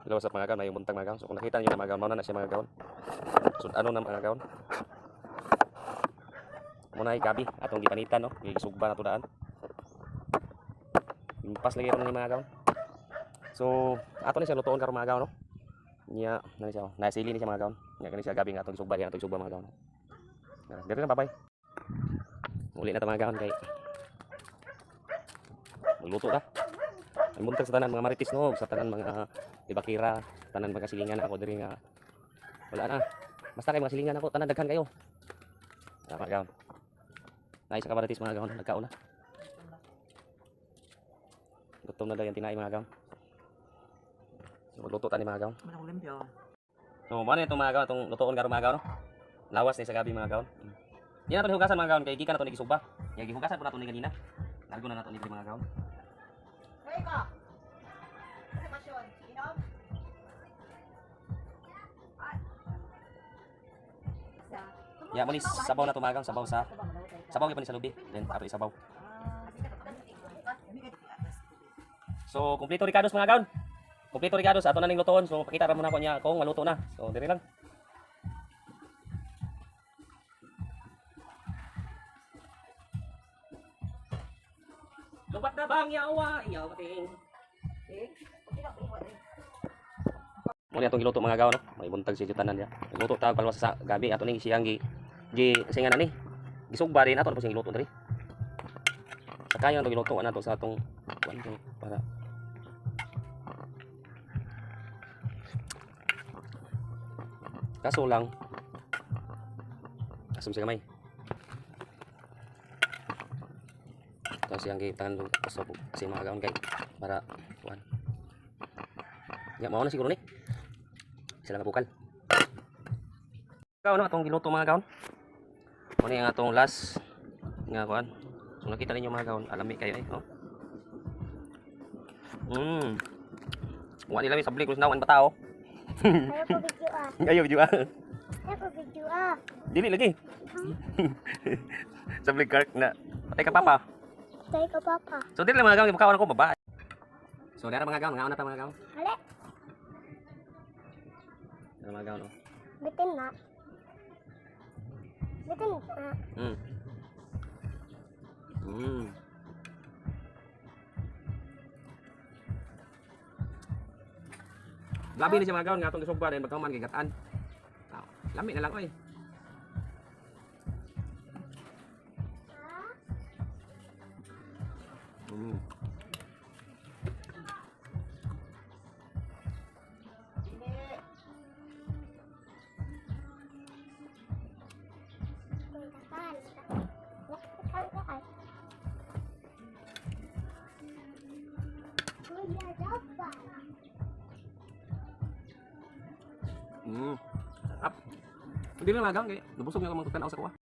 Hello sa mga gaon, may buntag mga gaon. So kung nakita niyo na mga gaon, mauna na siya mga gaon. So ano na mga gaon? Muna ay gabi atong gipanitan no. Gisugba na to daan. Impas lagi ron ni mga gaon. So ato ni siya lutoon karon mga gaon no. Nya nani siya, nasili ni siya mga gaon. Nya kani siya gabi nga atong gisugba, atong gisugba mga gaon. Dito na babay. Uli na ta mga gaon kay magluto ta. Ay buntag sa tanan mga marites no, sa tanan mga ibakira, tanan mga silingan ako diri nga wala na. Basta kay mga silingan ako tanan daghan kayo. Mga gaon. Nay sa kamarites mga gaon, nagkaon na. Gutom na daw yung tinay mga gaon. So magluto ta ni mga gaon. Wala ko limpyo. So mo na itong mga gaon, itong lutoon karon mga gaon no. Lawas ni sa gabi mga gaon. Yan na to hugasan mga gaon kay gikan na to ni gisugba. Yang gihugasan po nato ni ganina. Largo na nato ni mga gaon. Reka! Masyon, inom? Ya, muli sabaw na tumagang, sabaw sa sabaw gyud pa ni sa lubi, then ato isabaw. So, kompleto ricados mga gaon. Kompleto ricados ato na ning lutoon. So, pakita ra mo na ko niya kung maluto na. So, diri lang. Lubat na bang yawa, iyaw kating. Muli atong giluto mga gaon, no? May buntag si jutanan dia. Giluto ta palwas sa gabi ato ning siyang gi singan ani. Gisugba rin ato na siyang giluto diri. Sakayon atong giluto ana to sa atong kuan para kaso lang asam sa gamay. Ito siyang gitangan so kasi mga gaon kay para kuan. Ya mao na siguro ni. Sila nga bukal. Gaon no atong giluto mga gaon. Mo ni ang atong last nga kuan. So nakita ninyo mga gaon, alami kayo eh, no? Wa nila mi sabli kus nawan bata oh. Ayaw ko video ah. Ayaw video ah. Ayaw ko video ah. Dili lagi. Sabli kark na. Patay ka papa. Tayo ka papa. So dili lang mga gaon gibakawan ako baba. So dara mga gaon, ngaon na ta mga gaon. Hali. Dara mga gaon oh. Bitin na. Bitin na. Labi ni siya mga gaon nga atong gisugba din magkaman kay gataan. Lami na lang oy. Sarap. Hindi na mga gaon kay nabusog nga ako magtanaw sa kuha.